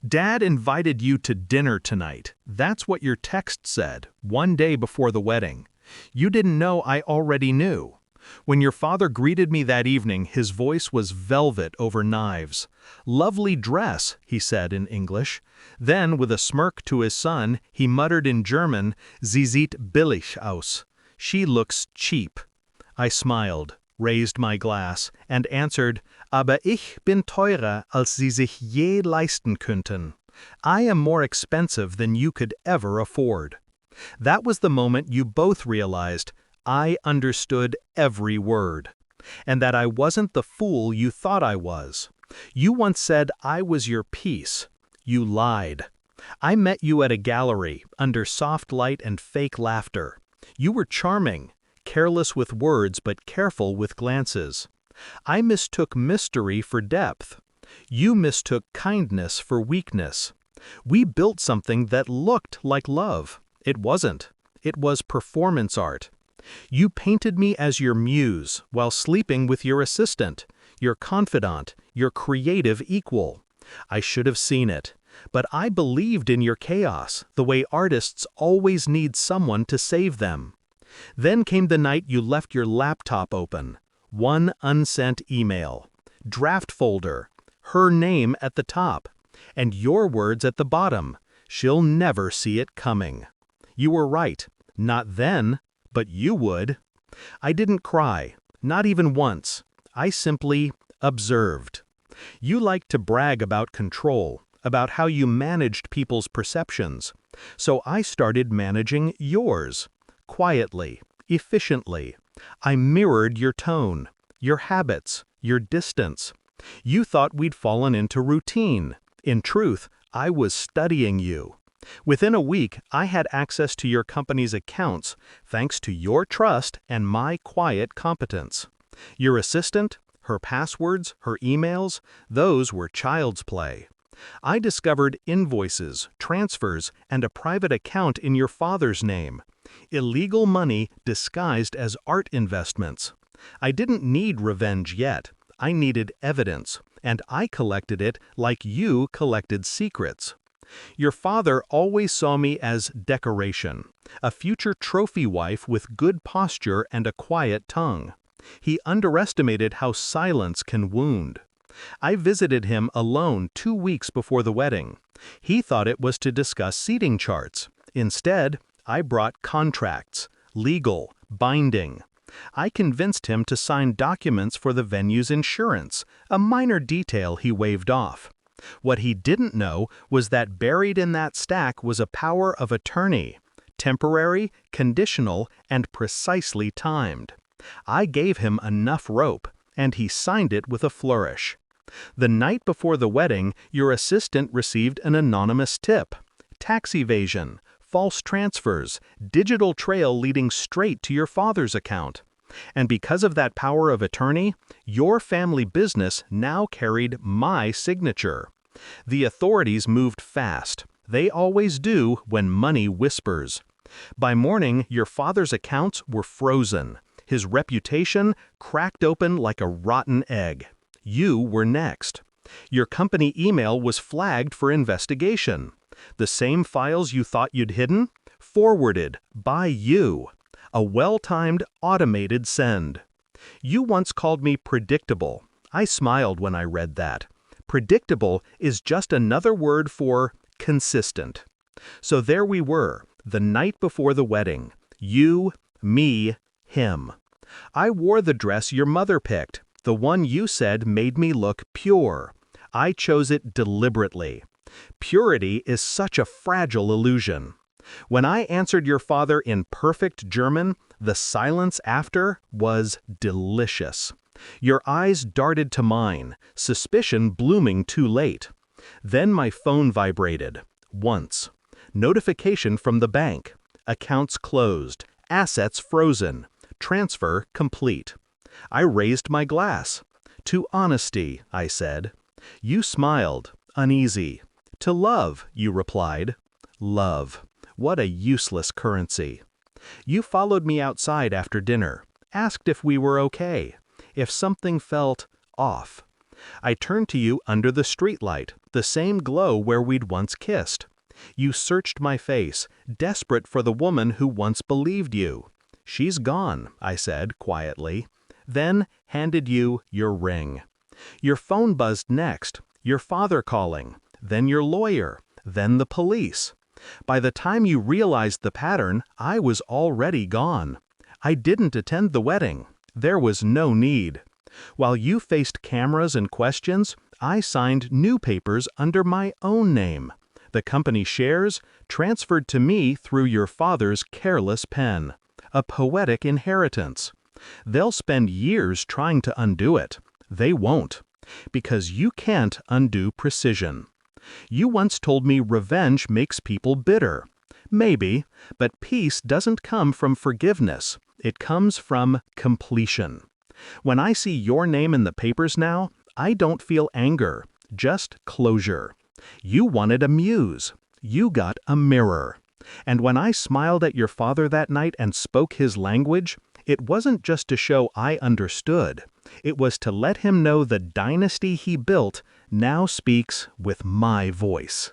Dad invited you to dinner tonight. That's what your text said, one day before the wedding. You didn't know I already knew. When your father greeted me that evening, his voice was velvet over knives. "Lovely dress," he said in English. Then, with a smirk to his son, he muttered in German, "Sie sieht billig aus." She looks cheap. I smiled, raised my glass, and answered, "Aber ich bin teurer, als Sie sich je leisten könnten." I am more expensive than you could ever afford. That was the moment you both realized I understood every word, and that I wasn't the fool you thought I was. You once said I was your piece. You lied. I met you at a gallery, under soft light and fake laughter. You were charming, careless with words but careful with glances. I mistook mystery for depth. You mistook kindness for weakness. We built something that looked like love. It wasn't. It was performance art. You painted me as your muse while sleeping with your assistant, your confidant, your creative equal. I should have seen it, but I believed in your chaos, the way artists always need someone to save them. Then came the night you left your laptop open. One unsent email. Draft folder. Her name at the top. And your words at the bottom. She'll never see it coming. You were right. Not then, but you would. I didn't cry. Not even once. I simply observed. You liked to brag about control, about how you managed people's perceptions. So I started managing yours. Quietly, efficiently. I mirrored your tone, your habits, your distance. You thought we'd fallen into routine. In truth, I was studying you. Within a week, I had access to your company's accounts, thanks to your trust and my quiet competence. Your assistant, her passwords, her emails, those were child's play. I discovered invoices, transfers, and a private account in your father's name. Illegal money disguised as art investments. I didn't need revenge yet. I needed evidence, and I collected it like you collected secrets. Your father always saw me as decoration, a future trophy wife with good posture and a quiet tongue. He underestimated how silence can wound. I visited him alone 2 weeks before the wedding. He thought it was to discuss seating charts. Instead, I brought contracts, legal, binding. I convinced him to sign documents for the venue's insurance, a minor detail he waved off. What he didn't know was that buried in that stack was a power of attorney, temporary, conditional, and precisely timed. I gave him enough rope, and he signed it with a flourish. The night before the wedding, your assistant received an anonymous tip. Tax evasion, false transfers, digital trail leading straight to your father's account. And because of that power of attorney, your family business now carried my signature. The authorities moved fast. They always do when money whispers. By morning, your father's accounts were frozen. His reputation cracked open like a rotten egg. You were next. Your company email was flagged for investigation. The same files you thought you'd hidden? Forwarded by you. A well-timed, automated send. You once called me predictable. I smiled when I read that. Predictable is just another word for consistent. So there we were, the night before the wedding. You, me, him. I wore the dress your mother picked, the one you said made me look pure. I chose it deliberately. Purity is such a fragile illusion. When I answered your father in perfect German, the silence after was delicious. Your eyes darted to mine, suspicion blooming too late. Then my phone vibrated. Once. Notification from the bank. Accounts closed. Assets frozen. Transfer complete. I raised my glass. To honesty, I said. You smiled, uneasy. To love, you replied. Love. What a useless currency. You followed me outside after dinner, asked if we were okay, if something felt off. I turned to you under the streetlight, the same glow where we'd once kissed. You searched my face, desperate for the woman who once believed you. She's gone, I said quietly, then handed you your ring. Your phone buzzed next, your father calling, then your lawyer, then the police. By the time you realized the pattern, I was already gone. I didn't attend the wedding. There was no need. While you faced cameras and questions, I signed new papers under my own name. The company shares transferred to me through your father's careless pen. A poetic inheritance. They'll spend years trying to undo it. They won't. Because you can't undo precision. You once told me revenge makes people bitter. Maybe, but peace doesn't come from forgiveness. It comes from completion. When I see your name in the papers now, I don't feel anger, just closure. You wanted a muse. You got a mirror. And when I smiled at your father that night and spoke his language, it wasn't just to show I understood. It was to let him know the dynasty he built now speaks with my voice.